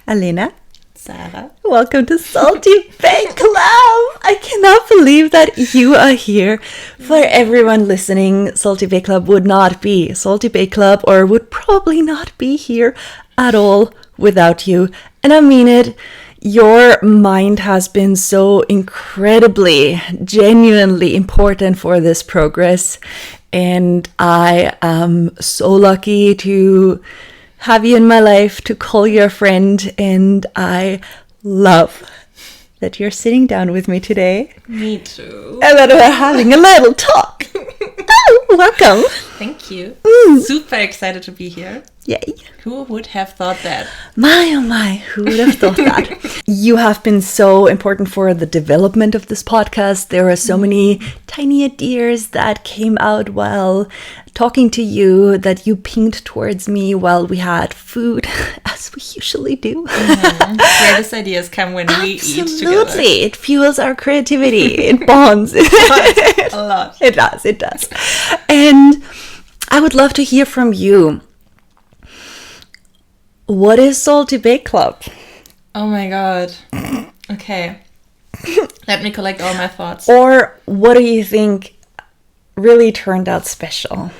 Alena. Sarah. Welcome to Salty Bay Club. I cannot believe that you are here. For everyone listening, Salty Bay Club would not be Salty Bay Club, or would probably not be here at all without you. And I mean it. Your mind has been so incredibly, genuinely important for this progress. And I am so lucky to have you in my life, to call you a friend. And I love that you're sitting down with me today. Me too. And that we're having a little talk. Oh, welcome. Thank you. Super excited to be here. Yay. Who would have thought that? My, oh my, who would have thought that? You have been so important for the development of this podcast. There are so many tiny ideas that came out while talking to you, that you pinged towards me while we had food, as we usually do. Greatest ideas come when we eat together. Absolutely. It fuels our creativity. It bonds. A lot. It does. And I would love to hear from you. What is Salty Bay Club? Oh my god. Okay. Let me collect all my thoughts. Or what do you think really turned out special?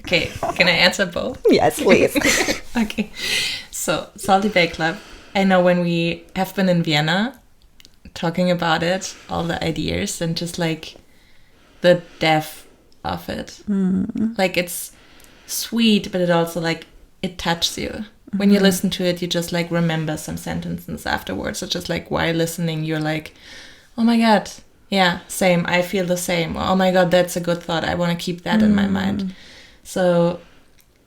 Okay, can I answer both? Yes, please. Okay. So, Salty Bay Club. I know when we have been in Vienna talking about it, all the ideas and just like the depth of it. Like it's sweet, but it also like it touches you. When you listen to it, you just like remember some sentences afterwards. It's just like while listening, you're like, oh my God, yeah, same. I feel the same. Oh my God, that's a good thought. I want to keep that in my mind. So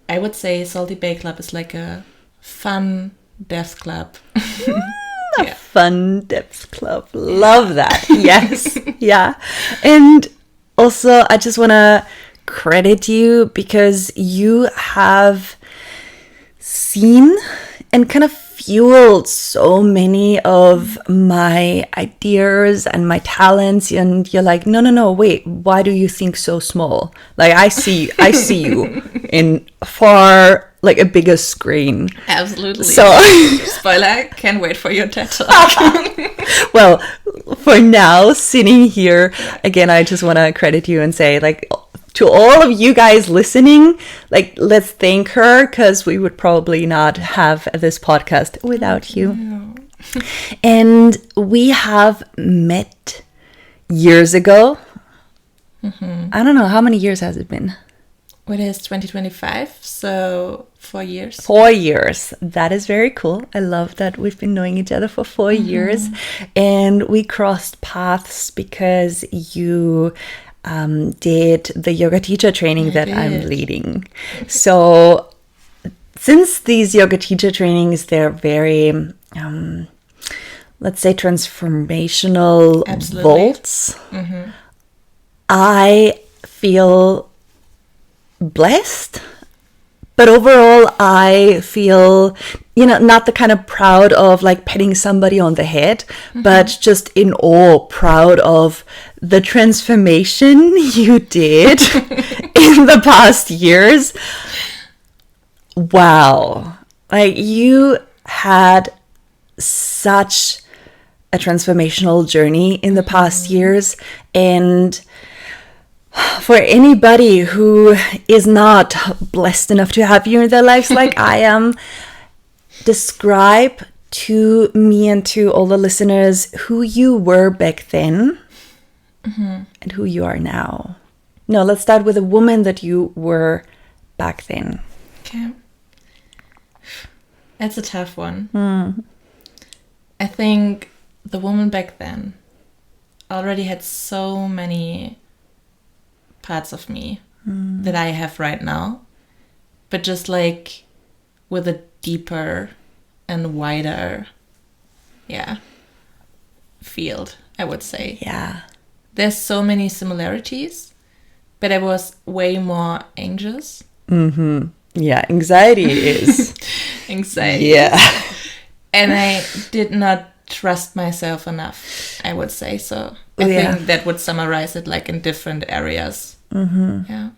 I would say Salty Bay Club is like a fun depth club. A fun depth club. Love that. Yes. Yeah. And also, I just want to credit you because you have seen and kind of fueled so many of my ideas and my talents, and you're like, no, wait, why do you think so small? Like I see you in far like a bigger screen. Absolutely. So spoiler, can't wait for your TED Talk. Well, for now, sitting here again, I just want to credit you and say, like, to all of you guys listening, like, let's thank her, because we would probably not have this podcast without you. No. And we have met years ago. I don't know, how many years has it been? What is 2025? So 4 years. 4 years. That is very cool. I love that we've been knowing each other for 4 years. And we crossed paths because you did the yoga teacher training that I'm leading. So since these yoga teacher trainings, they're very, let's say, transformational vaults, I feel blessed. But overall, I feel, not the kind of proud of like patting somebody on the head, but just in awe, proud of the transformation you did in the past years. Wow. Like you had such a transformational journey in the past years. And for anybody who is not blessed enough to have you in their lives like I am, describe to me and to all the listeners who you were back then and who you are now. No, let's start with the woman that you were back then. Okay. That's a tough one. I think the woman back then already had so many parts of me that I have right now, but just like with a deeper and wider field, I would say. Yeah. There's so many similarities, but I was way more anxious. Yeah, anxiety is Anxiety. Yeah. And I did not trust myself enough, I would say. So I think that would summarize it like in different areas. Yeah.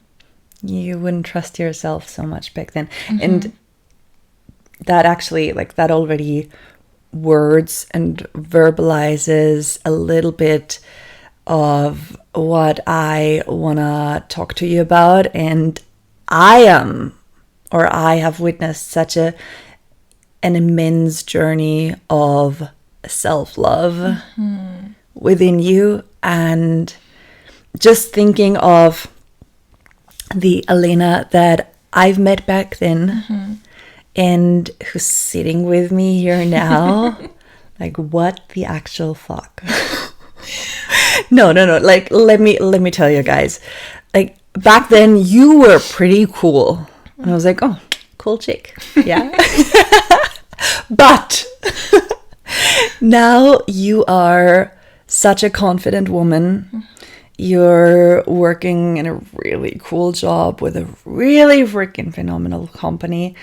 You wouldn't trust yourself so much back then. And that actually, like, that already words and verbalizes a little bit of what I want to talk to you about. And I have witnessed such an immense journey of self-love within you. And just thinking of the Alena that I've met back then and who's sitting with me here now, like, what the actual fuck? No. Like, let me tell you guys. Like, back then you were pretty cool. And I was like, oh, cool chick. Yeah. But now you are such a confident woman. You're working in a really cool job with a really freaking phenomenal company.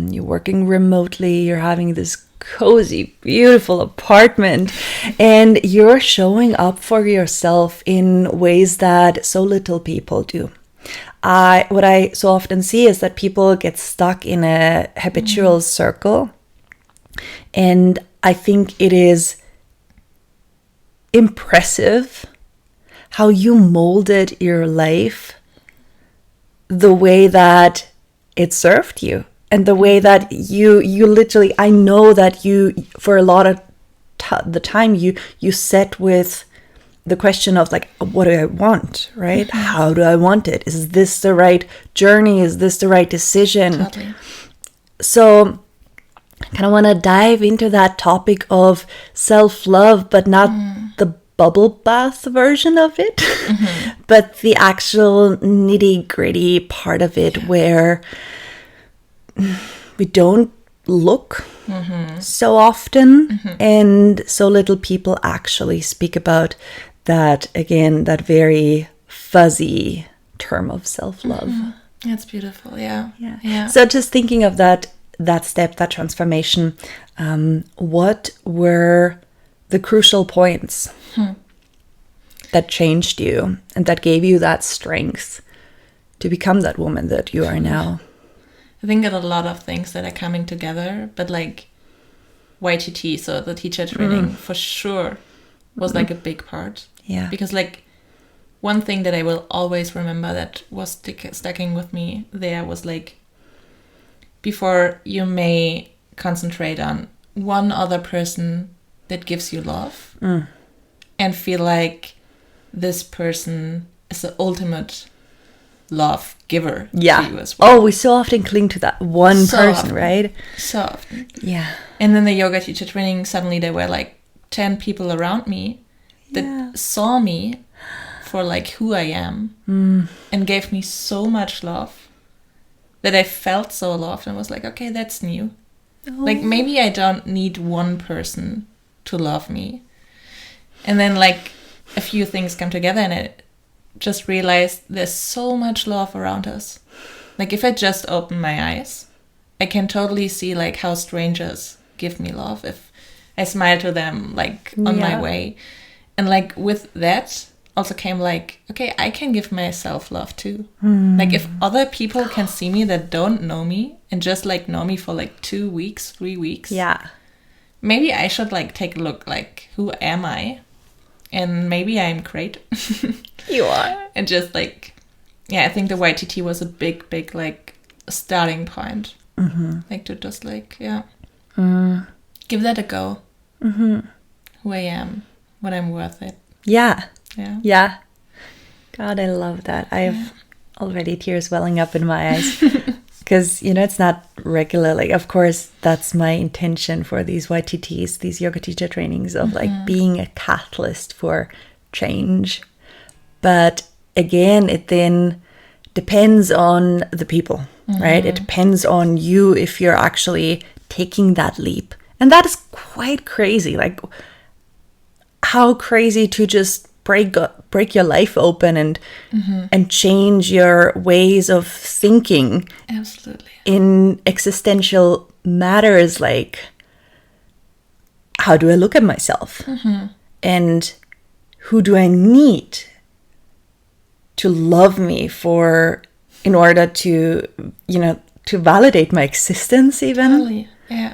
You're working remotely. You're having this cozy, beautiful apartment, and you're showing up for yourself in ways that so little people do. What I so often see is that people get stuck in a habitual circle, and I think it is impressive how you molded your life the way that it served you, and the way that you literally, I know that you, for a lot of the time, you set with the question of, like, what do I want, right? How do I want it? Is this the right journey? Is this the right decision? Totally. So I kind of want to dive into that topic of self-love, but not the bubble bath version of it, but the actual nitty-gritty part of it, where we don't look so often, and so little people actually speak about that, again, that very fuzzy term of self-love. That's beautiful. Yeah. So just thinking of that step, that transformation, what were the crucial points that changed you and that gave you that strength to become that woman that you are now? I think a lot of things that are coming together, but like YTT, so the teacher training, for sure was like a big part. Yeah. Because like one thing that I will always remember that was sticking with me there was like, before you may concentrate on one other person that gives you love and feel like this person is the ultimate love giver to you as well. Oh, we so often cling to that one person, right? So often. Yeah. And then the yoga teacher training, suddenly there were like 10 people around me that saw me for like who I am and gave me so much love that I felt so loved and was like, okay, that's new. Like, maybe I don't need one person to love me. And then like a few things come together and I just realized there's so much love around us. Like, if I just open my eyes, I can totally see like how strangers give me love if I smile to them like on my way. And like with that also came like, okay, I can give myself love too. Like, if other people can see me that don't know me and just like know me for like 2 weeks, 3 weeks, maybe I should like take a look, like, who am I? And maybe I'm great. You are. And just like, I think the YTT was a big like starting point. Like, to just like, give that a go. Who I am, what I'm worth it. Yeah. God, I love that. I have already tears welling up in my eyes. Because, you know, it's not regular. Like, of course, that's my intention for these YTTs, these yoga teacher trainings, of like being a catalyst for change. But again, it then depends on the people, right? It depends on you if you're actually taking that leap. And that is quite crazy. Like, how crazy to just break your life open and change your ways of thinking. Absolutely. In existential matters, like, how do I look at myself? And who do I need to love me in order to, you know, validate my existence even. Totally. Yeah.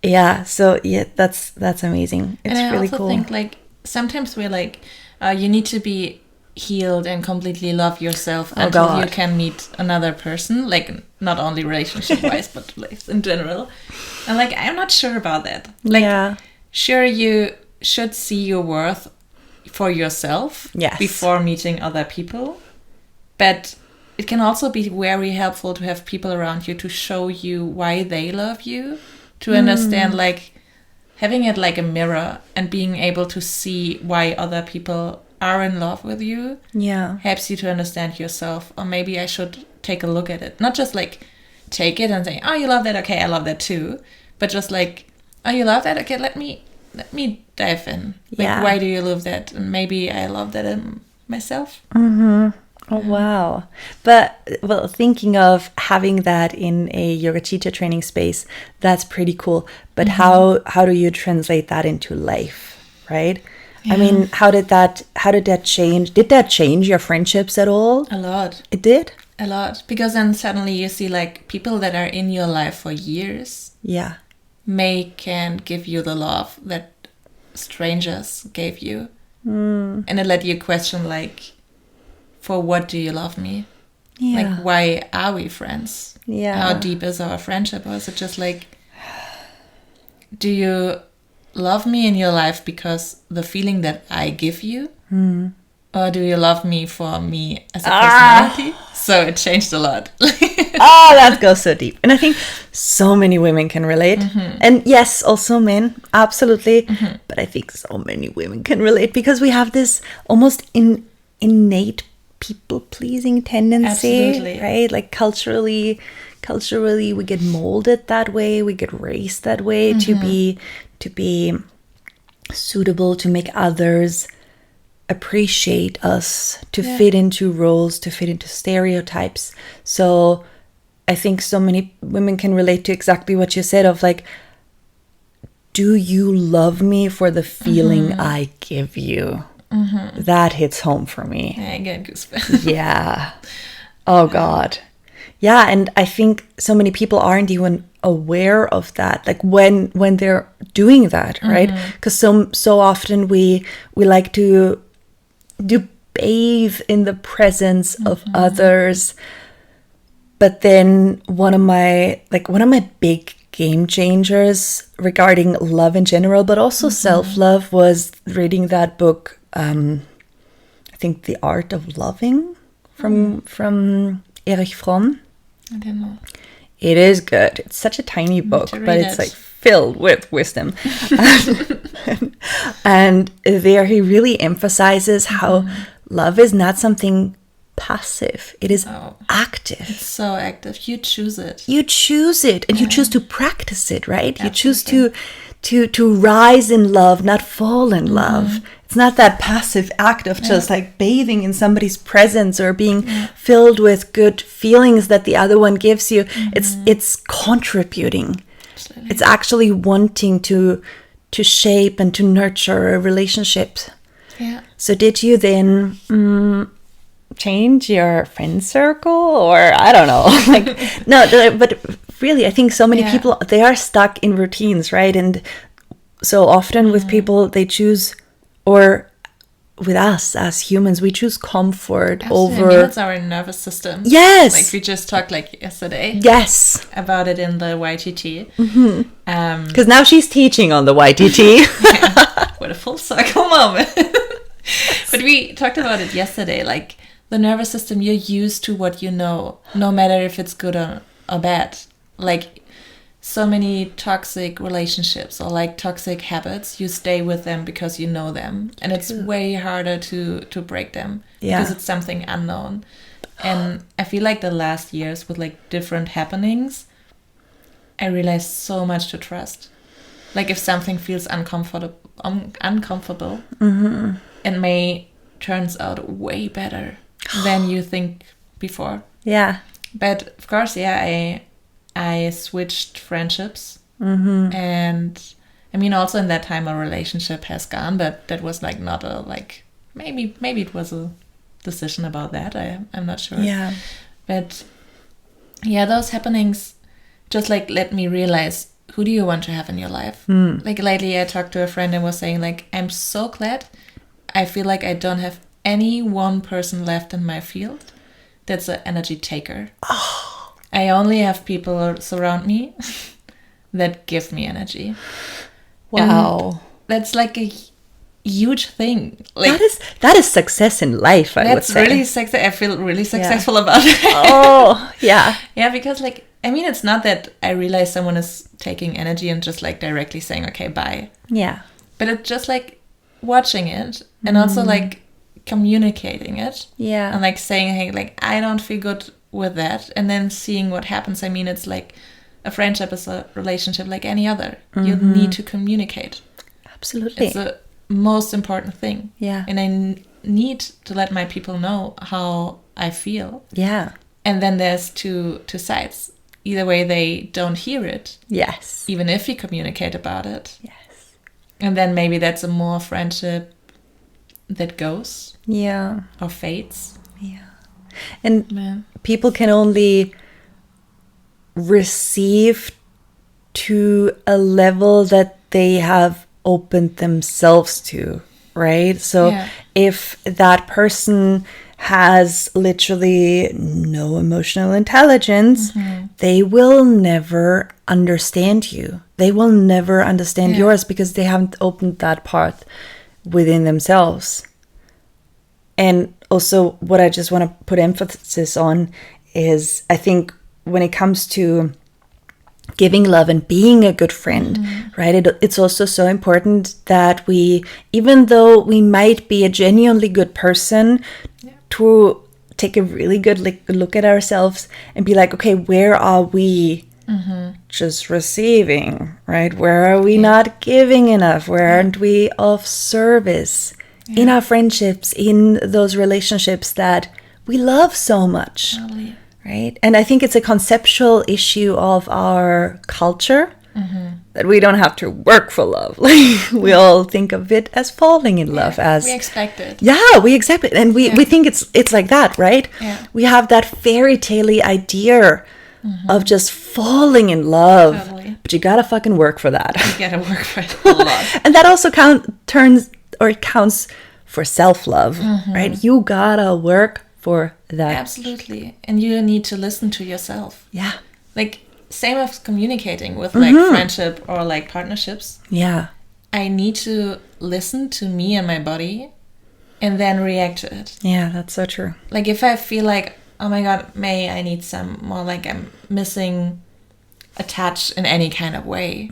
Yeah, so yeah, that's amazing. It's and I really also cool. think like sometimes we're like, you need to be healed and completely love yourself until you can meet another person, like not only relationship wise but like in general. And like I'm not sure about that. Like sure, you should see your worth for yourself before meeting other people, but it can also be very helpful to have people around you to show you why they love you, to understand, like having it like a mirror and being able to see why other people are in love with you helps you to understand yourself. Or maybe I should take a look at it, not just like take it and say, oh, you love that, okay, I love that too, but just like, oh, you love that, okay, let me dive in. Like, why do you love that? And maybe I love that in myself. Oh, wow. But, well, thinking of having that in a yoga teacher training space, that's pretty cool. But how do you translate that into life, right? I mean, how did that change? Did that change your friendships at all? A lot. It did? A lot. Because then suddenly you see like people that are in your life for years can't give you the love that strangers gave you. And it let you question like, for what do you love me? Like, why are we friends? How deep is our friendship? Or is it just like, do you love me in your life because the feeling that I give you? Or do you love me for me as a personality? So it changed a lot. That goes so deep. And I think so many women can relate. And yes, also men, absolutely. But I think so many women can relate because we have this almost innate people-pleasing tendency, right? Like culturally we get molded that way, we get raised that way to be suitable, to make others appreciate us, to fit into roles, to fit into stereotypes. So I think so many women can relate to exactly what you said of like, do you love me for the feeling I give you? That hits home for me. I get goosebumps. Yeah. Oh God. Yeah, and I think so many people aren't even aware of that, like when they're doing that, right? Because so often we like to bathe in the presence of others, but then one of my big game changers regarding love in general, but also self-love, was reading that book. I think The Art of Loving from Erich Fromm. I don't know. It is good. It's such a tiny book, but it's like filled with wisdom. And there he really emphasizes how love is not something passive. It is active. It's so active. You choose it. You choose it, and you choose to practice it, right? Absolutely. You choose to rise in love, not fall in love. It's not that passive act of just like bathing in somebody's presence or being filled with good feelings that the other one gives you. It's contributing. Absolutely. It's actually wanting to shape and to nurture a relationship. Yeah. So did you then change your friend circle, or I don't know, like no, but really I think so many people, they are stuck in routines, right? And so often with people, they choose, or with us as humans, we choose comfort over. I mean, it's our nervous system. Yes, like we just talked like yesterday. Yes, about it in the YTT. Because now she's teaching on the YTT. What a full circle moment. But we talked about it yesterday. Like the nervous system, you're used to what you know, no matter if it's good or bad. Like so many toxic relationships or like toxic habits, you stay with them because you know them, and it's way harder to break them because it's something unknown. And I feel like the last years with like different happenings, I realized so much to trust. Like if something feels uncomfortable, it may turns out way better than you think before. Yeah. But of course, I switched friendships, and I mean also in that time a relationship has gone, but that was like not a like maybe it was a decision about that. I'm not sure. Yeah. But yeah, those happenings just like let me realize, who do you want to have in your life? Like lately I talked to a friend and was saying like, I'm so glad. I feel like I don't have any one person left in my field that's an energy taker. Oh. I only have people surround me that give me energy. Wow. And that's like a huge thing. Like that is success in life, I would say. That's really success. I feel really successful about it. Oh, yeah. Yeah, because like, I mean, it's not that I realize someone is taking energy and just like directly saying, okay, bye. Yeah. But it's just like watching it and also like communicating it. Yeah. And like saying, hey, like, I don't feel good with that. And then seeing what happens. I mean, it's like a friendship is a relationship like any other. You need to communicate. Absolutely. It's the most important thing. Yeah. And I need to let my people know how I feel. Yeah. And then there's two sides. Either way, they don't hear it. Yes. Even if you communicate about it. Yes. And then maybe that's a more friendship that goes. Yeah. Or fades. Yeah. And Yeah. people can only receive to a level that they have opened themselves to, right? So Yeah. if that person has literally no emotional intelligence, they will never understand you. They will never understand yours because they haven't opened that part within themselves. And also what I just want to put emphasis on is, I think when it comes to giving love and being a good friend, right? It's also so important that we, even though we might be a genuinely good person, to take a really good look at ourselves and be like, okay, where are we just receiving, right? Where are we not giving enough? Where aren't we of service in our friendships, in those relationships that we love so much? Totally. Right? And I think it's a conceptual issue of our culture that we don't have to work for love. Like we all think of it as falling in love, as we expect it. Yeah, we expect it, and we think it's like that, right? Yeah. We have that fairy tale idea of just falling in love, Totally. but you gotta fucking work for that. You gotta work for it a lot. And that also counts for self-love, right? You gotta work for that. Absolutely. And you need to listen to yourself. Yeah. Like, same as communicating with like friendship or like partnerships. Yeah. I need to listen to me and my body and then react to it. Yeah, that's so true. Like if I feel like, oh my God, May, I need some more, like I'm missing a touch in any kind of way.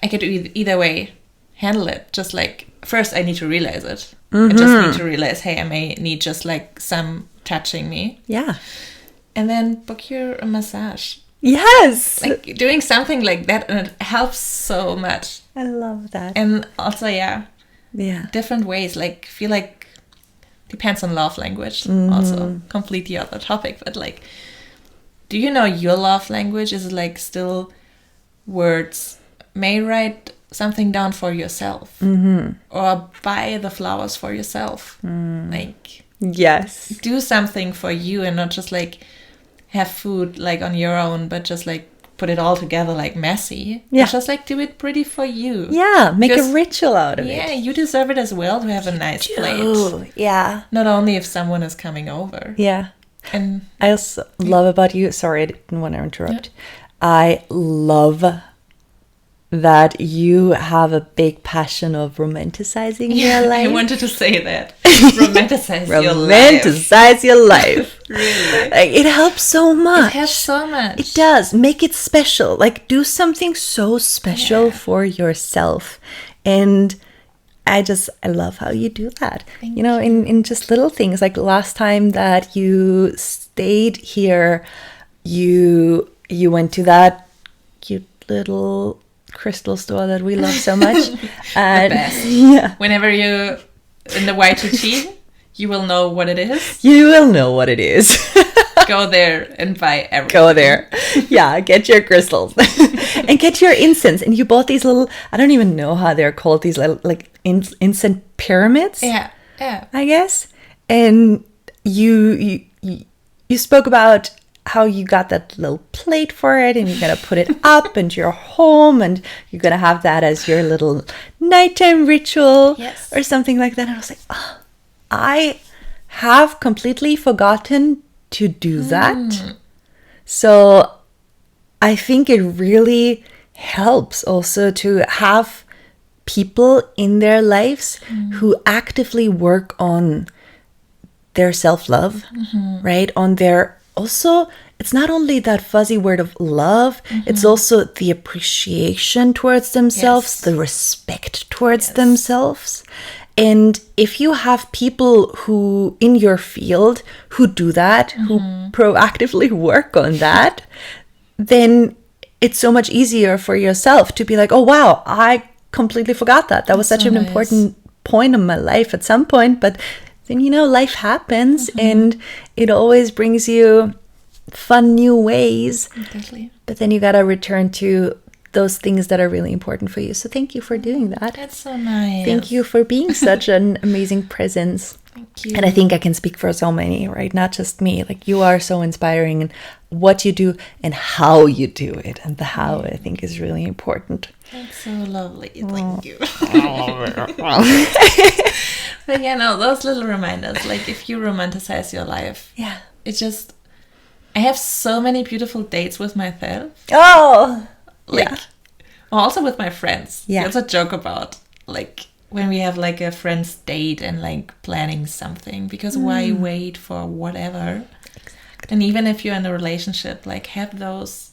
I could either way handle it. Just like, first I need to realize it. I just need to realize, hey, I may need just like some touching me. Yeah. And then book your a massage. Yes. Like doing something like that, and it helps so much. I love that. And also, yeah, different ways. Like, feel like depends on love language. Also, completely other topic. But like, do you know your love language? Is it like still words? May write something down for yourself, or buy the flowers for yourself. Like, yes, do something for you, and not just like have food like on your own, but just like put it all together like messy. Yeah, just like do it pretty for you. Yeah, make a ritual out of it. Yeah, you deserve it as well to have a nice plate. Yeah, not only if someone is coming over. Yeah. And I also love about you, sorry, I didn't want to interrupt. I love that you have a big passion of romanticizing your life. I wanted to say that. Romanticize your life. Romanticize your life. Really. Like, it helps so much. It helps so much. It does. Make it special. Like, do something so special for yourself. And I love how you do that. Thank you know, in just little things. Like last time that you stayed here, you went to that cute little crystal store that we love so much. And the best. Yeah. Whenever you're in the Y2T, you will know what it is. You will know what it is. Go there and buy everything. Go there. Yeah, get your crystals. And get your incense. And you bought these little, I don't even know how they're called, these little, like incense pyramids. Yeah. I guess. And you spoke about how you got that little plate for it, and you're gonna put it up into your home, and you're gonna have that as your little nighttime ritual, Yes. or something like that. And I was like, oh, I have completely forgotten to do that. So I think it really helps also to have people in their lives who actively work on their self-love, right? On their, also, it's not only that fuzzy word of love, it's also the appreciation towards themselves, Yes. the respect towards themselves. And if you have people who in your field who do that, who proactively work on that, then it's so much easier for yourself to be like, oh wow, I completely forgot that. That was such so an nice. important point in my life at some point. But then, life happens, and it always brings you fun new ways. Exactly. But then you gotta return to those things that are really important for you. So thank you for doing that. That's so nice. Thank you for being such an amazing presence. Thank you. And I think I can speak for so many, right? Not just me. Like, you are so inspiring in what you do and how you do it. And the how, I think, is really important. That's so lovely. Thank you. But those little reminders, like if you romanticize your life, Yeah. it's just, I have so many beautiful dates with myself. Oh! Like, Yeah. also with my friends. Yeah. There's a joke about, like, when we have like a friend's date and like planning something, because why wait for whatever? Exactly. And even if you're in a relationship, like, have those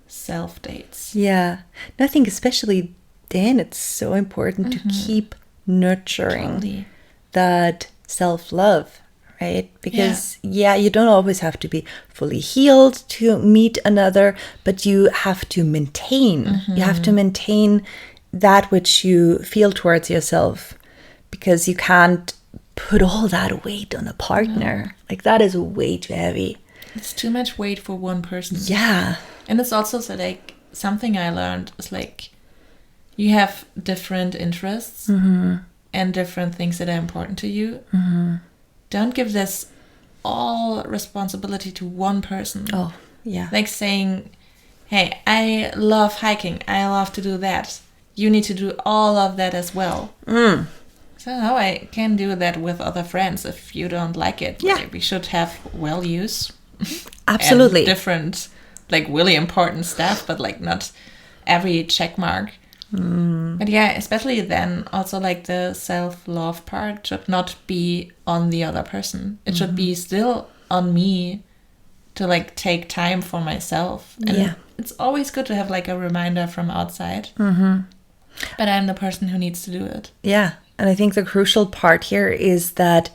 self dates. Yeah. And I think especially then it's so important to keep nurturing Totally. that self-love, right? Because you don't always have to be fully healed to meet another, but you have to maintain. You have to maintain that which you feel towards yourself, because you can't put all that weight on a partner. Like, that is way too heavy. It's too much weight for one person. Yeah. And it's also so, like, something I learned is like, you have different interests and different things that are important to you. Don't give this all responsibility to one person. Oh, yeah. Like saying, hey, I love hiking, I love to do that, you need to do all of that as well. So no, I can do that with other friends if you don't like it. Yeah. Like, we should have values. Absolutely. And different, like, really important stuff, but like not every check mark. But yeah, especially then, also like the self-love part should not be on the other person. It should be still on me to like take time for myself. And it's always good to have like a reminder from outside. But I'm the person who needs to do it. Yeah. And I think the crucial part here is that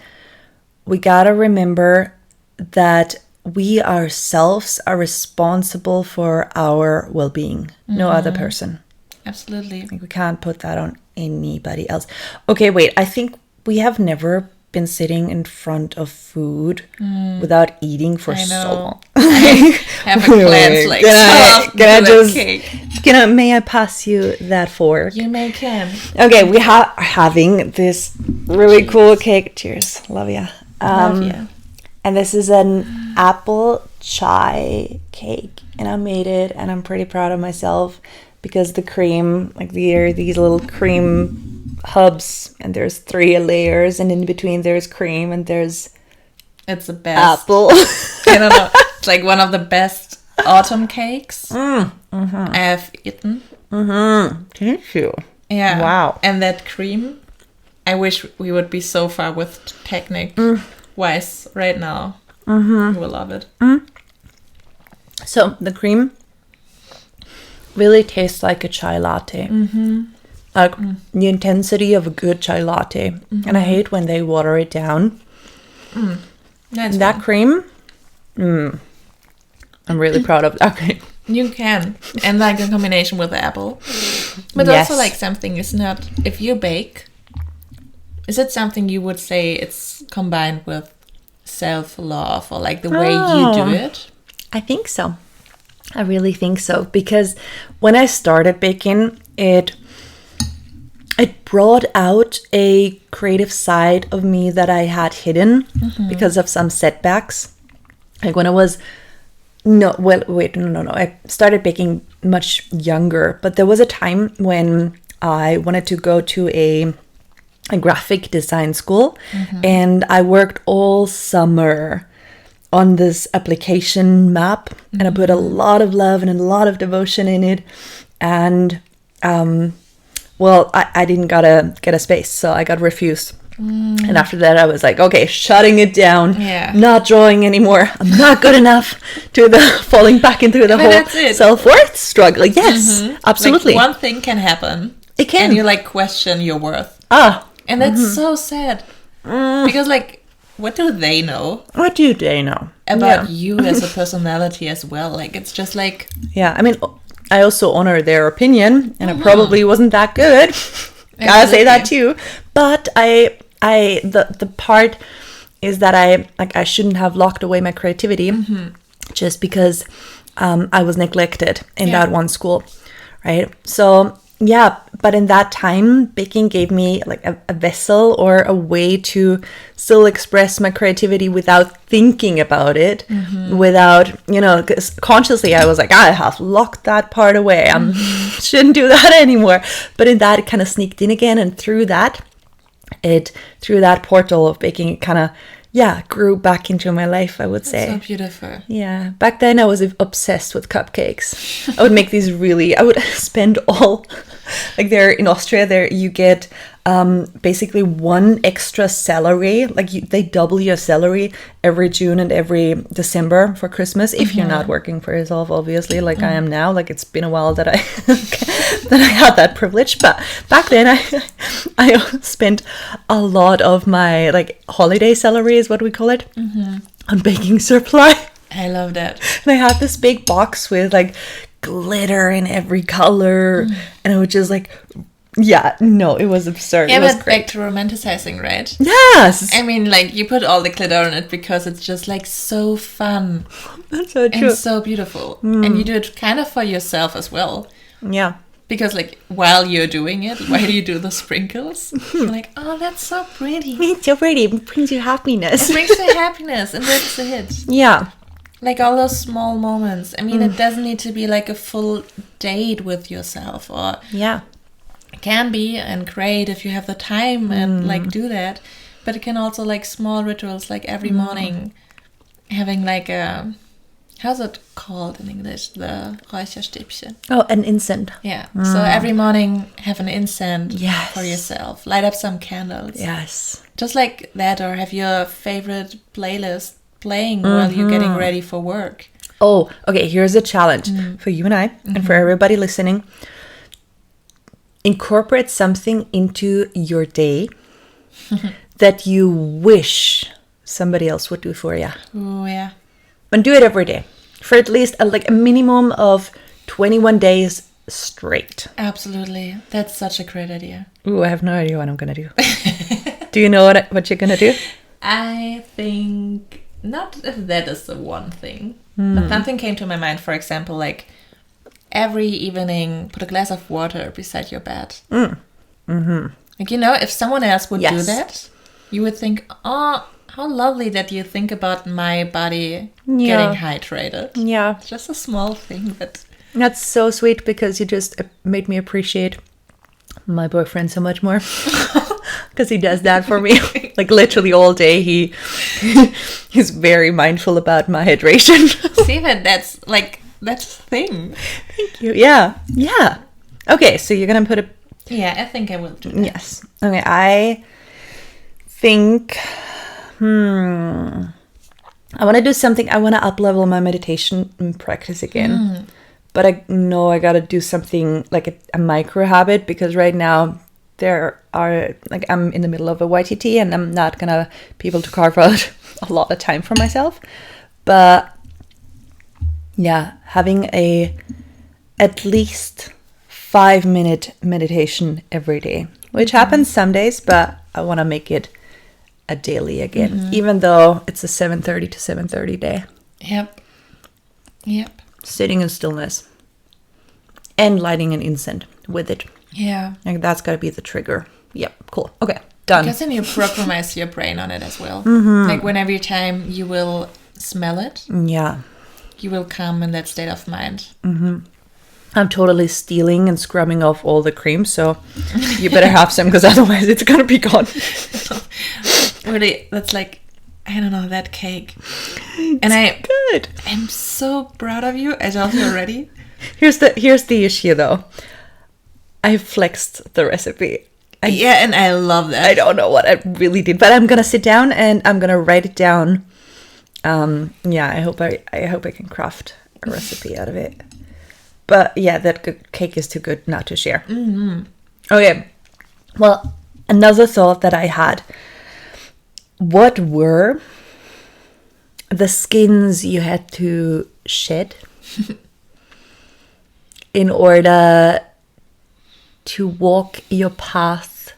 we gotta remember that we ourselves are responsible for our well-being, no other person. Absolutely. Like, we can't put that on anybody else. Okay, wait. I think we have never been sitting in front of food without eating for I so know. long. Have a glance like may I pass you that fork? You may can. Okay, we are having this really cool cake. Cheers. Love ya. Love ya. And this is an apple chai cake. And I made it, and I'm pretty proud of myself, because the cream, like, there are these little cream hubs, and there's 3 layers, and in between there's cream, and there's It's the best. apple. I don't know. It's like one of the best autumn cakes I have eaten. Thank you. Yeah. Wow. And that cream, I wish we would be so far with technique-wise right now. You will love it. So the cream really tastes like a chai latte. Like the intensity of a good chai latte. And I hate when they water it down. That's That fine. cream, I'm really proud of that cream. You can. And like a combination with the apple. But Yes. also like something is not, if you bake, is it something you would say it's combined with self-love, or like the way you do it? I think so. I really think so. Because when I started baking, it brought out a creative side of me that I had hidden because of some setbacks. Like, when I was No, well, wait, no. I started baking much younger, but there was a time when I wanted to go to a graphic design school, and I worked all summer on this application map, and I put a lot of love and a lot of devotion in it, and well, I didn't get a space, so I got refused. And after that, I was like, okay, shutting it down, not drawing anymore. I'm not good enough to the falling back into the whole self-worth struggle. Yes, absolutely. Like, one thing can happen. It can. And you like question your worth. And that's so sad. Because like, what do they know? What do they know? About you as a personality as well. Like, it's just like... Yeah, I mean, I also honor their opinion, and it probably wasn't that good. Gotta say that too. But the part is that I shouldn't have locked away my creativity just because I was neglected in that one school, right? So yeah, but in that time, baking gave me like a vessel or a way to still express my creativity without thinking about it, without, you know, 'cause consciously I was like, I have locked that part away. I shouldn't do that anymore. But in that, it kind of sneaked in again, and through that portal of baking, it kind of grew back into my life, I would say. So beautiful. Yeah. Back then I was obsessed with cupcakes. I would make these I would spend all, like there in Austria, there you get basically one extra salary. Like they double your salary every June and every December for Christmas, if you're not working for yourself, obviously, like I am now. Like it's been a while that I had that privilege, but back then I spent a lot of my like holiday salary, is what we call it, on baking supply. I love that. And I had this big box with like glitter in every color, and I would just like, it was absurd. Yeah, it was but great. back to romanticizing, right? Yes. I mean, like, you put all the glitter on it because it's just like so fun. That's so true. And so beautiful. And you do it kind of for yourself as well. Yeah. Because like while you're doing it, why do you do the sprinkles? You're like, oh, that's so pretty. It's so pretty. It brings you happiness. It brings you happiness, and that's the hit. Yeah. Like all those small moments. I mean, it doesn't need to be like a full date with yourself, or it can be and great if you have the time and like do that. But it can also like small rituals, like every morning having like a, how's it called in English? The Räucherstäbchen. Oh, an incense. Yeah. So every morning have an incense Yes. for yourself. Light up some candles. Yes. Just like that, or have your favorite playlist playing while you're getting ready for work. Oh, okay. Here's a challenge for you and I, and for everybody listening. Incorporate something into your day that you wish somebody else would do for you. Oh, yeah. And do it every day for at least a minimum of 21 days straight. Absolutely. That's such a great idea. Ooh, I have no idea what I'm going to do. Do you know what you're going to do? I think not if that is the one thing. But something came to my mind, for example, like every evening put a glass of water beside your bed. Like, you know, if someone else would do that, you would think, oh, how lovely that you think about my body getting hydrated. Yeah. It's just a small thing, but... That's so sweet, because you just made me appreciate my boyfriend so much more. Because he does that for me. Like literally all day he's very mindful about my hydration. See, but that's the thing. Thank you. Yeah. Okay, so you're gonna put a... Yeah, I think I will do that. Yes. Okay, I think... I want to do something. I want to up-level my meditation practice again. But I know I got to do something like a micro habit, because right now there are, like, I'm in the middle of a YTT and I'm not going to be able to carve out a lot of time for myself. But yeah, having at least 5-minute meditation every day, which happens some days, but I want to make it a daily again, even though it's a 7:30 to 7:30 day. Yep. Sitting in stillness and lighting an incense with it. Yeah. Like that's got to be the trigger. Yep. Cool. Okay. Done. Because then you programize your brain on it as well. Like when every time you will smell it. Yeah. you will come in that state of mind. I'm totally stealing and scrubbing off all the cream, so you better have some, because otherwise it's gonna be gone. Really, that's like, I don't know, that cake. And Good. I'm so proud of you. I told you already. Here's the issue, though. I flexed the recipe. And I love that. I don't know what I really did, but I'm gonna sit down and I'm gonna write it down. I hope I can craft a recipe out of it. But yeah, that cake is too good not to share. Okay. Well, another thought that I had. What were the skins you had to shed in order to walk your path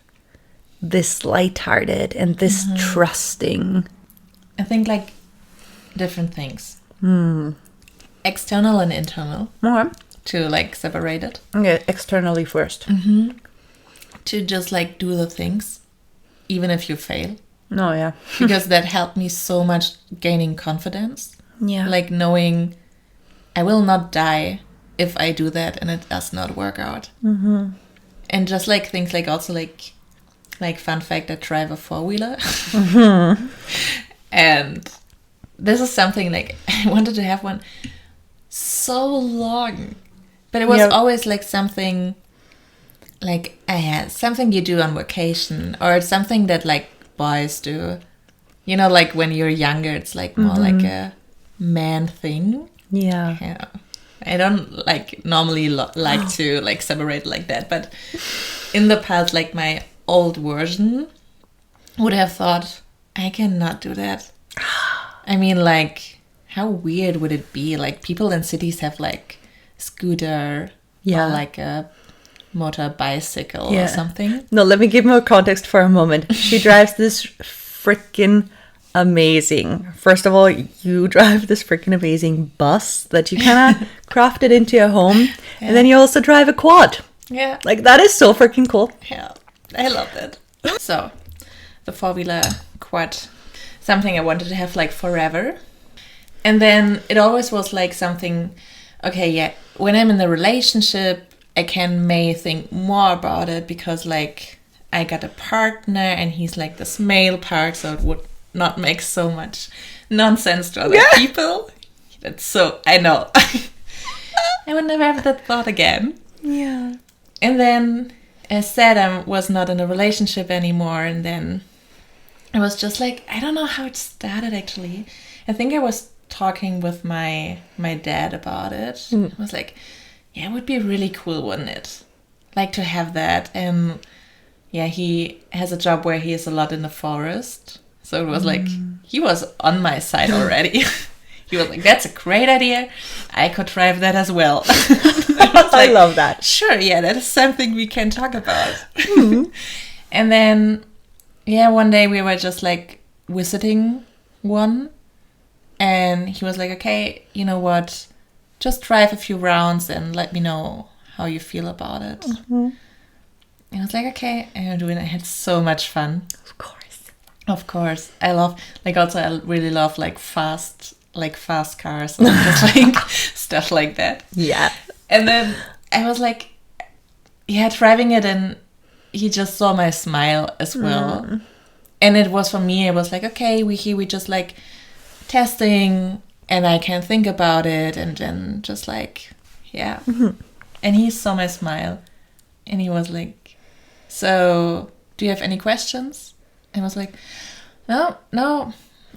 this lighthearted and this trusting? I think like different things. External and internal. Okay. To like separate it. Okay, externally first. To just like do the things, even if you fail. No, yeah. Because that helped me so much gaining confidence. Yeah. Like knowing I will not die if I do that and it does not work out. And just like things like also like fun fact, I drive a 4-wheeler. And this is something like I wanted to have one so long. But it was always like something like something you do on vacation, or it's something that like boys do. You know, like when you're younger, it's like more like a man thing. Yeah. I don't like normally like to like separate like that, but in the past, like my old version would have thought, I cannot do that. I mean, like, how weird would it be? Like, people in cities have like scooter or like a motor bicycle or something. No, let me give more context for a moment. She drives this freaking amazing. First of all, you drive this freaking amazing bus that you kind of crafted into a home. And then you also drive a quad. Yeah. Like, that is so freaking cool. Yeah. I love that. So, the 4-wheeler quad, something I wanted to have like forever. And then it always was like something, okay, when I'm in a relationship, I may think more about it because like I got a partner and he's like this male part, so it would not make so much nonsense to other people. That's so, I know. I would never have that thought again. Yeah. And then, as said, I was not in a relationship anymore. And then I was just like, I don't know how it started actually. I think I was talking with my dad about it. I was like, it would be really cool, wouldn't it? Like to have that. And he has a job where he is a lot in the forest. So it was like, he was on my side already. He was like, that's a great idea. I could drive that as well. I love that. Sure, that is something we can talk about. And then, one day we were just like visiting one. And he was like, okay, you know what? Just drive a few rounds and let me know how you feel about it. And I was like, okay. And I'm doing it. I had so much fun. Of course. I love, like also I really love like fast cars and just like stuff like that. Yeah. And then I was like, driving it, and he just saw my smile as well. And it was for me, it was like, okay, we just like testing, and I can think about it, and then just like, And he saw my smile, and he was like, so do you have any questions? And I was like, no,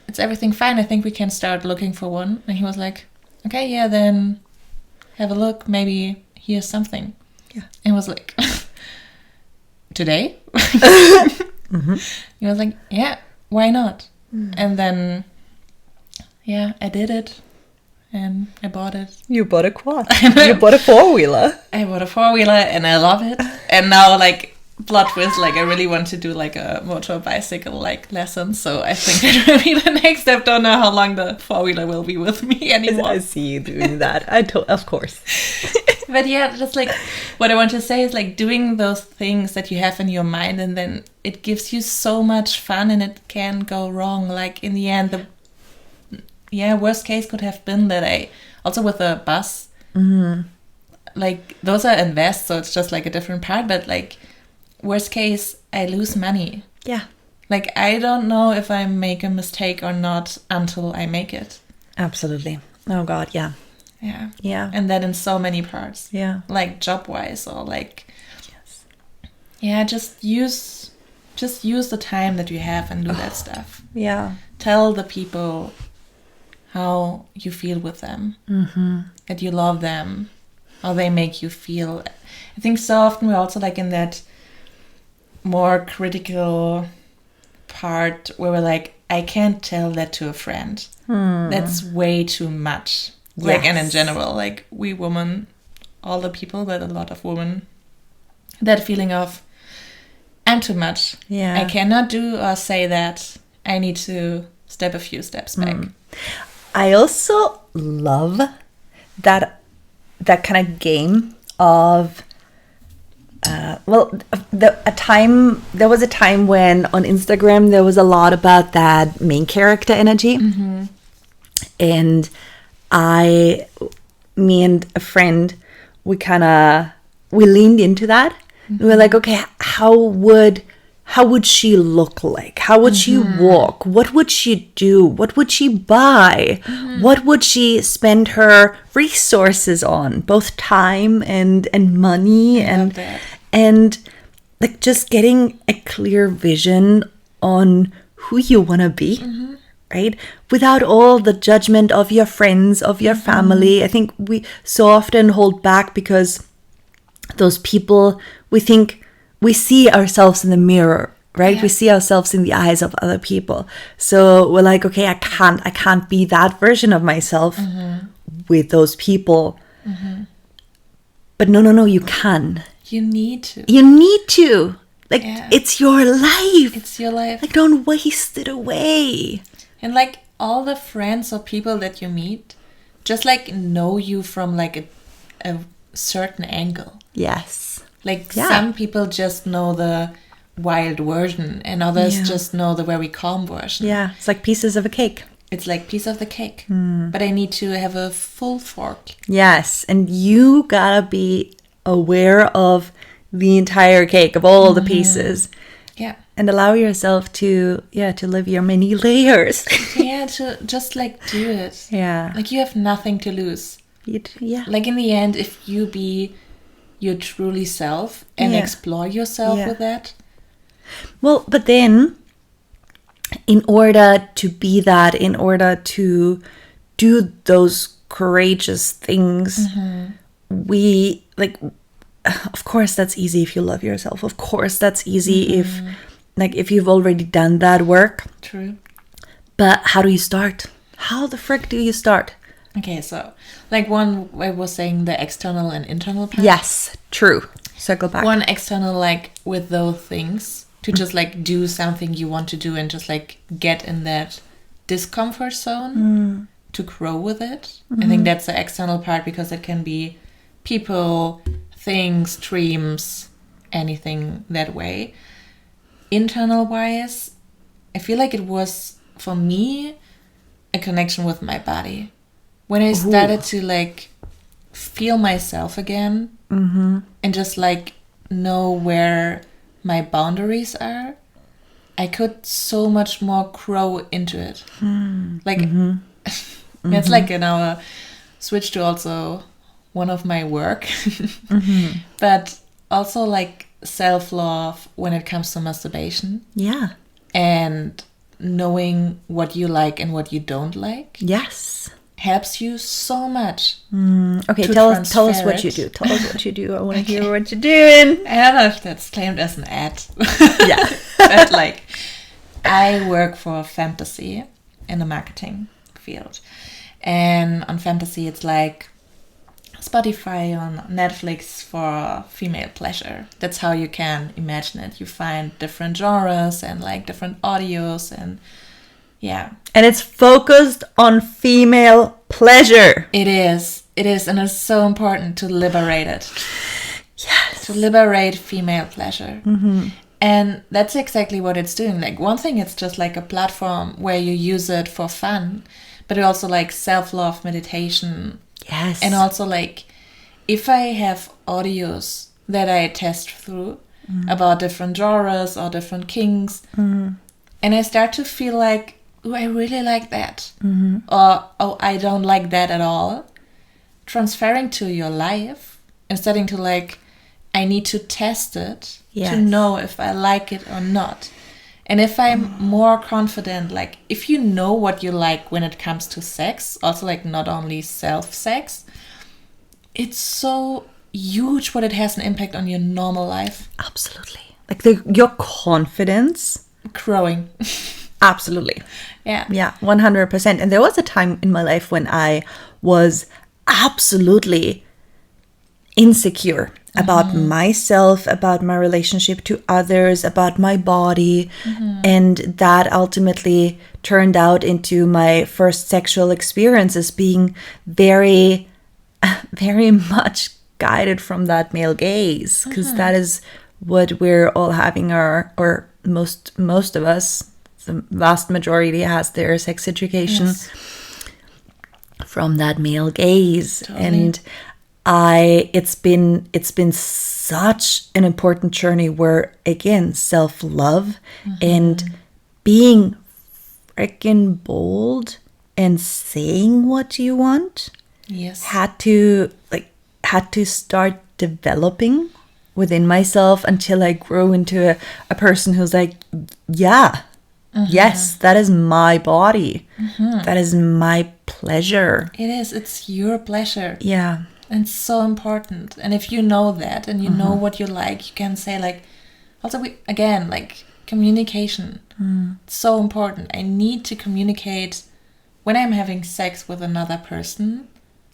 it's everything fine. I think we can start looking for one. And he was like, okay, then have a look. Maybe here's something. Yeah. And I was like, today? He was like, why not? And then, I did it. And I bought it. You bought a quad. You bought a 4-wheeler. I bought a 4-wheeler and I love it. And now, like, plot twist, like, I really want to do, like, a motor bicycle, like, lesson. So I think that will be the next step. Don't know how long the 4-wheeler will be with me anymore. I see you doing that. Of course. But just, like, what I want to say is, like, doing those things that you have in your mind, and then it gives you so much fun, and it can go wrong. Like, in the end, worst case could have been that I, also with a bus, like those are invest, so it's just like a different part, but like worst case, I lose money. Yeah. Like I don't know if I make a mistake or not until I make it. Absolutely. Oh God, yeah. Yeah. Yeah. And that in so many parts. Yeah. Like job-wise or like... Yes. Yeah, just use the time that you have and do that stuff. Yeah. Tell the people how you feel with them. That you love them. How they make you feel. I think so often we're also like in that more critical part where we're like, I can't tell that to a friend. That's way too much. Like, and in general, like we women, all the people, but a lot of women, that feeling of, I'm too much. Yeah. I cannot do or say that. I need to step a few steps back. I also love that kind of game of there was a time when on Instagram there was a lot about that main character energy. And me and a friend, we leaned into that. We were like, okay, how would she look like? How would she walk? What would she do? What would she buy? What would she spend her resources on? Both time and money and like just getting a clear vision on who you want to be. Right? Without all the judgment of your friends, of your family. I think we so often hold back because those people, we think we see ourselves in the mirror, right? We see ourselves in the eyes of other people. So we're like, okay, I can't be that version of myself with those people. But no, you can. You need to. Like, it's your life. It's your life. Like, don't waste it away. And like all the friends or people that you meet just like know you from like a certain angle. Yes. Like some people just know the wild version and others just know the very calm version. Yeah, it's like pieces of a cake. It's like piece of the cake. But I need to have a full fork. Yes, and you gotta be aware of the entire cake, of all the pieces. Yeah. And allow yourself to live your many layers. To just like do it. Yeah. Like you have nothing to lose. Like in the end, if you be your truly self and explore yourself with that. Well, but then in order to be that, in order to do those courageous things, we like, of course that's easy if you love yourself. Of course that's easy if you've already done that work. True. But how do you start? How the frick do you start? Okay, so like one, I was saying the external and internal part. Yes, true. Circle back. One external, like with those things, to just like do something you want to do and just like get in that discomfort zone to grow with it. I think that's the external part because it can be people, things, dreams, anything that way. Internal wise, I feel like it was for me a connection with my body. When I started to like feel myself again and just like know where my boundaries are, I could so much more grow into it. Like it's like in our switch to also one of my work, but also like self-love when it comes to masturbation. Yeah. And knowing what you like and what you don't like. Yes. Helps you so much. Okay, tell us what you do. Tell us what you do. I want to hear what you're doing. I don't know if that's claimed as an ad. Yeah. But like, I work for fantasy in the marketing field. And on fantasy, it's like Spotify on Netflix for female pleasure. That's how you can imagine it. You find different genres and like different audios and and it's focused on female pleasure. It is, and it's so important to liberate it. Yes. To liberate female pleasure. And that's exactly what it's doing. Like one thing, it's just like a platform where you use it for fun. but also like self-love meditation. Yes. And also like if I have audios that I test through about different genres or different kinks, and I start to feel like, oh, I really like that, or oh, I don't like that at all, transferring to your life and starting to like, I need to test it to know if I like it or not. And if I'm more confident, like if you know what you like when it comes to sex, also like not only self-sex, it's so huge what it has an impact on your normal life. Absolutely. Like your confidence. Growing. Absolutely. Yeah. Yeah, 100%. And there was a time in my life when I was absolutely insecure about myself, about my relationship to others, about my body. And that ultimately turned out into my first sexual experiences being very, very much guided from that male gaze, because that is what we're all having or most of us, the vast majority has their sex education from that male gaze. Totally. And it's been such an important journey where, again, self-love and being freaking bold and saying what you want had to start developing within myself until I grew into a person who's like, yes, that is my body. That is my pleasure. It is. It's your pleasure. Yeah. And it's so important. And if you know that and you know what you like, you can say like, also again, like communication. It's so important. I need to communicate when I'm having sex with another person,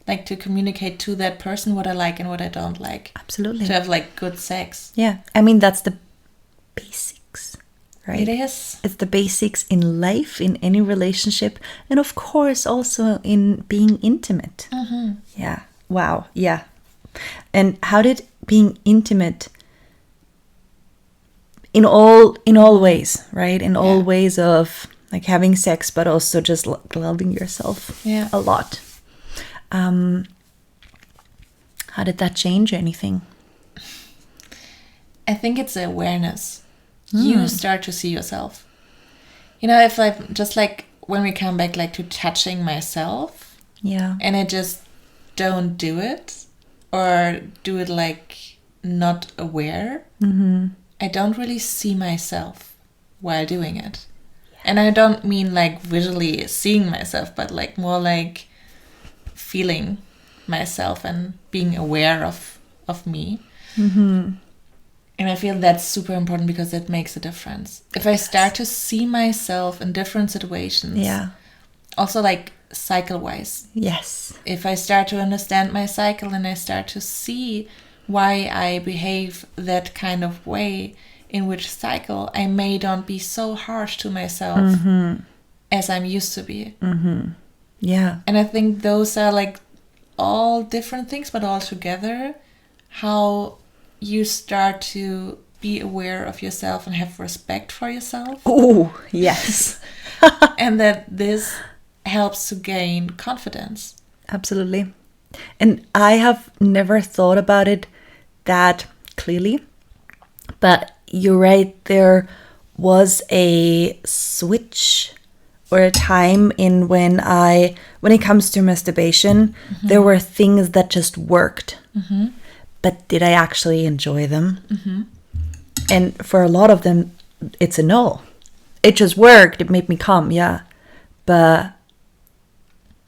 like to communicate to that person what I like and what I don't like. Absolutely. To have like good sex. Yeah. I mean, that's the basics, right? It is. It's the basics in life, in any relationship, and of course also in being intimate. Yeah. Wow. Yeah. And how did being intimate in all ways, right? In all ways of like having sex, but also just loving yourself a lot. How did that change anything? I think it's awareness. You start to see yourself. You know, if I'm just like when we come back like to touching myself, and I just don't do it or do it like not aware, I don't really see myself while doing it. And I don't mean like visually seeing myself, but like more like feeling myself and being aware of me. And I feel that's super important because it makes a difference. If I start to see myself in different situations, also like cycle-wise. Yes. If I start to understand my cycle and I start to see why I behave that kind of way in which cycle, I may not be so harsh to myself as I'm used to be. Yeah. And I think those are like all different things, but all together, how you start to be aware of yourself and have respect for yourself. Oh, yes. And that this helps to gain confidence. Absolutely. And I have never thought about it that clearly, but you're right, there was a switch or a time in when it comes to masturbation, there were things that just worked. But did I actually enjoy them? And for a lot of them, it's a no. It just worked. It made me come, but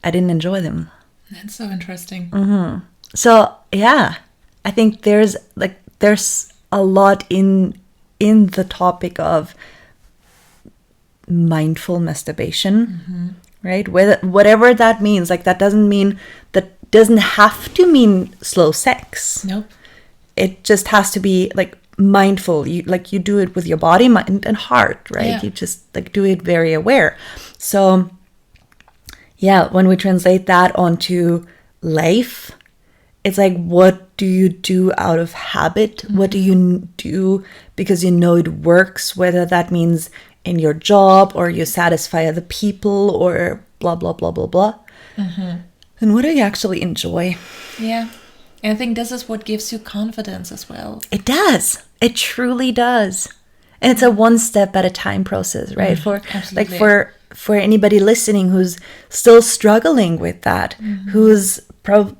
I didn't enjoy them. That's so interesting. So I think there's a lot in the topic of mindful masturbation, right? Whatever that means, like that doesn't have to mean slow sex. Nope. It just has to be like mindful. You do it with your body, mind, and heart, right? Yeah. You just like do it very aware. So when we translate that onto life, it's like, what do you do out of habit? What do you do because you know it works, whether that means in your job or you satisfy other people or blah, blah, blah, blah, blah. And what do you actually enjoy? Yeah. And I think this is what gives you confidence as well. It does. It truly does. And it's a one step at a time process, right? Absolutely. For anybody listening who's still struggling with that, who's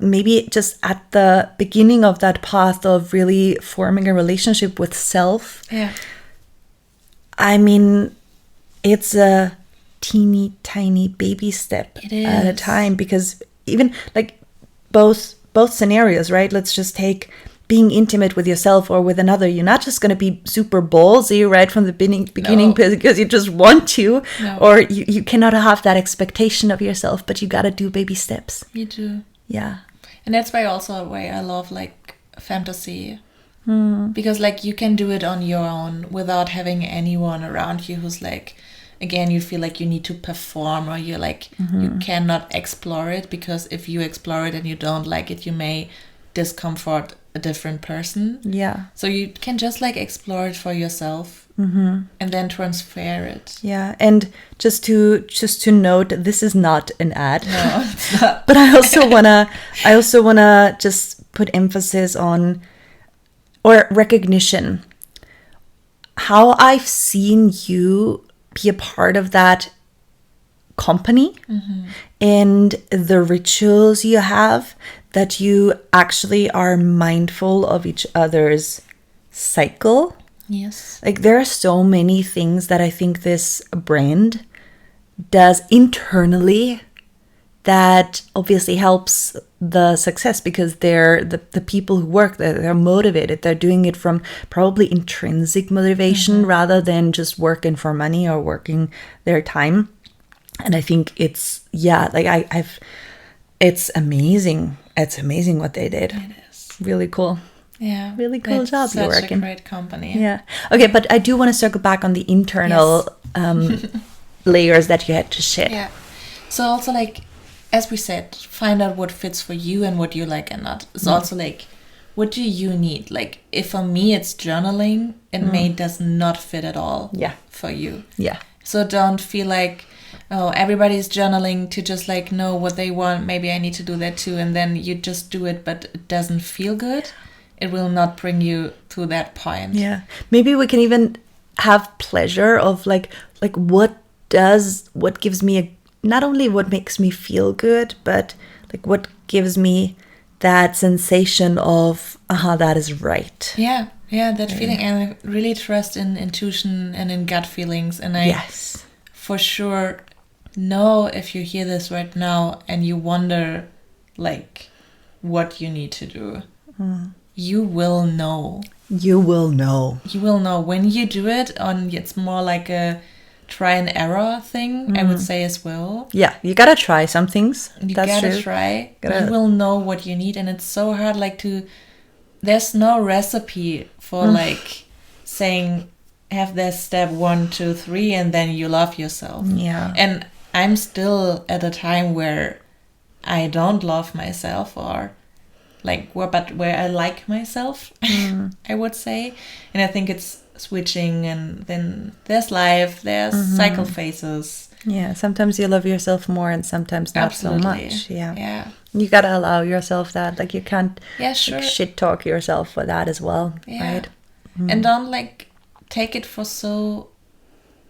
maybe just at the beginning of that path of really forming a relationship with self. Yeah. I mean, it's a teeny tiny baby step at a time, because even like both scenarios, right? Let's just take being intimate with yourself or with another. You're not just going to be super ballsy right from the beginning because you just want to, or you cannot have that expectation of yourself, but you got to do baby steps. You do. Yeah. And that's why I love like fantasy. Because like you can do it on your own without having anyone around you who's like, again, you feel like you need to perform, or you're like, you cannot explore it, because if you explore it and you don't like it, you may discomfort a different person. Yeah. So you can just like explore it for yourself and then transfer it. Yeah. And just to note, this is not an ad. No, it's not. But I also wanna just put emphasis on, or recognition, how I've seen you be a part of that company and the rituals you have, that you actually are mindful of each other's cycle. Yes. Like there are so many things that I think this brand does internally that obviously helps the success, because they're the people who work there, they're motivated. They're doing it from probably intrinsic motivation rather than just working for money or working their time. And I think it's it's amazing. It's amazing what they did. It is. Really cool. Yeah. Really cool job you're working. Such a great company. Yeah. Okay, but I do want to circle back on the internal layers that you had to shed. Yeah. So also like, as we said, find out what fits for you and what you like and not. It's also like, what do you need? Like, if for me it's journaling, it may does not fit at all for you. Yeah. So don't feel like, oh, everybody's journaling to just like know what they want. Maybe I need to do that too. And then you just do it, but it doesn't feel good. It will not bring you to that point. Yeah. Maybe we can even have pleasure of like what gives me not only what makes me feel good, but like what gives me that sensation of, that is right. Yeah, that feeling. And I really trust in intuition and in gut feelings. And I for sure know, if you hear this right now and you wonder like what you need to do, you will know. You will know when you do it. It's more like a try and error thing, I would say as well. Yeah, you gotta try some things. You gotta try. You will know what you need, and it's so hard. Like there's no recipe for like saying have this step 1, 2, 3, and then you love yourself. Yeah, and I'm still at a time where I don't love myself, or like where I like myself. I would say, and I think it's switching, and then there's life, there's cycle phases. Yeah, sometimes you love yourself more and sometimes not so much. Yeah. You gotta allow yourself that. Like you can't like, shit talk yourself for that as well, right? And don't like take it for so,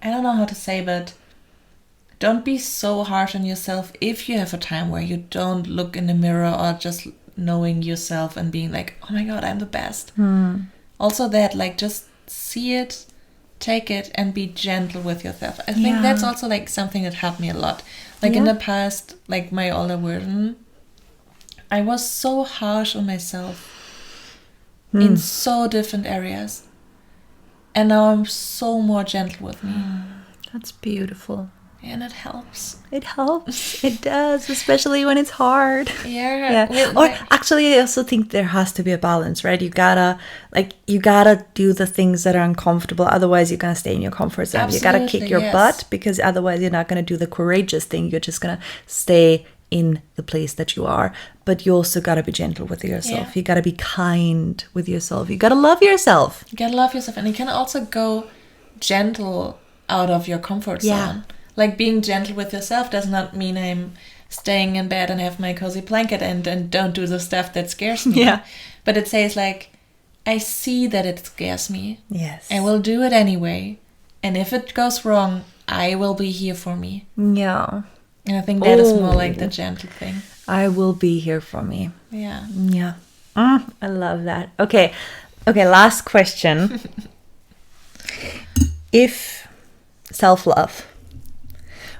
I don't know how to say, but don't be so harsh on yourself if you have a time where you don't look in the mirror or just knowing yourself and being like, oh my god, I'm the best. Also that, like, just see it, take it, and be gentle with yourself. I think that's also like something that helped me a lot. Like in the past, like my older version, I was so harsh on myself in so different areas, and now I'm so more gentle with me. That's beautiful. And it helps. It helps. It does, especially when it's hard. Yeah. Or actually, I also think there has to be a balance, right? You gotta do the things that are uncomfortable. Otherwise, you're gonna stay in your comfort zone. Absolutely, you gotta kick your butt, because otherwise, you're not gonna do the courageous thing. You're just gonna stay in the place that you are. But you also gotta be gentle with yourself. Yeah. You gotta be kind with yourself. You gotta love yourself. You gotta love yourself, and you can also go gentle out of your comfort zone. Like being gentle with yourself does not mean I'm staying in bed and have my cozy blanket and don't do the stuff that scares me. Yeah. But it says like, I see that it scares me. Yes. I will do it anyway. And if it goes wrong, I will be here for me. Yeah. And I think that is more like the gentle thing. I will be here for me. Yeah. Yeah. I love that. Okay, last question. If self-love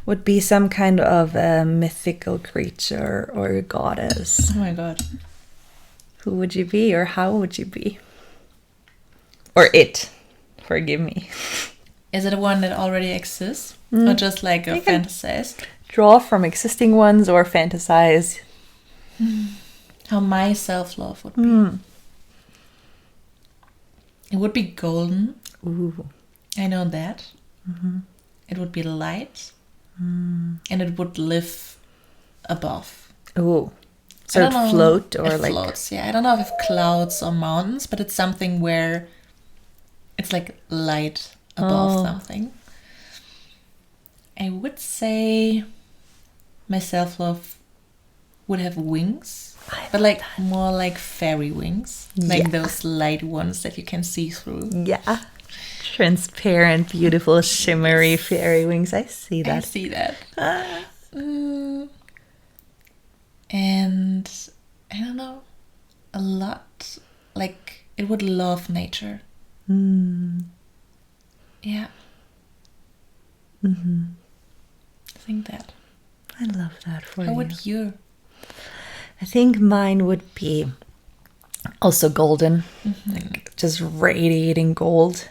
would be some kind of a mythical creature or a goddess, Oh my god. who would you be or how would you be? Or it. Forgive me. Is it a one that already exists? Or just like a fantasize? Draw from existing ones or fantasize. How my self-love would be. It would be golden. Ooh. I know that. It would be light. And it would live above. Ooh. So I it don't know. float or It like... floats, yeah. I don't know if it's clouds or mountains, but it's something where it's like light above something. I would say my self-love would have wings, but like more like fairy wings, like those light ones that you can see through. Yeah. Transparent, beautiful, shimmery fairy wings. I see that. I see that. And I don't know, a lot. Like it would love nature. Yeah. I think that. I love that for How you. would you? I think mine would be also golden, like just radiating gold.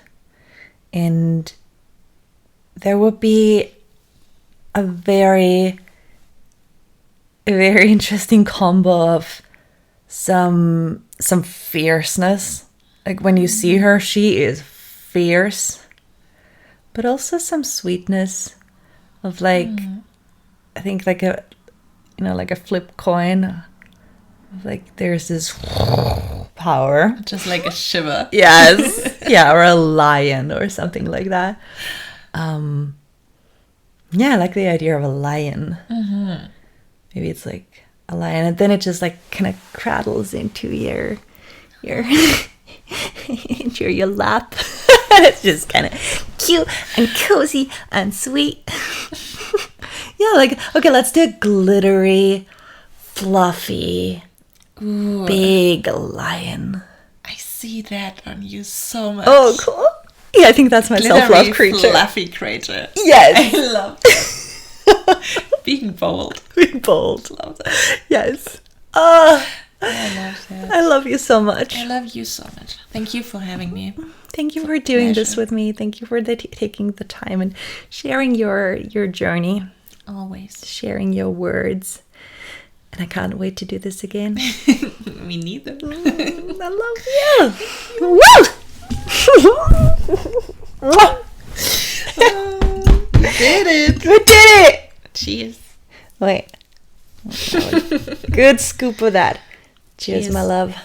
And there would be a very interesting combo of some fierceness. Like when you see her, she is fierce, but also some sweetness of like, I think like a, like a flip coin. Like there's this power. Just like a shiver. Yes. Yeah, or a lion or something like that. Yeah, I like the idea of a lion. Maybe it's like a lion, and then it just like kind of cradles into your into your lap. It's just kind of cute and cozy and sweet. Yeah, like, okay, let's do a glittery, fluffy, big lion. I see that on you so much. Oh, cool. Yeah, I think that's my Glittery, self-love creature. fluffy creature. Yes. I love being bold. Being bold. Love that. Yes. I love that. I love you so much. I love you so much. Thank you for having me. Thank you for doing this Pleasure. with me. Thank you for taking the time and sharing your journey, Always. sharing your words. And I can't wait to do this again. Me neither. I love you. Woo! We did it. We did it. Cheers. Wait. Good scoop of that. Cheers, Cheers. my love.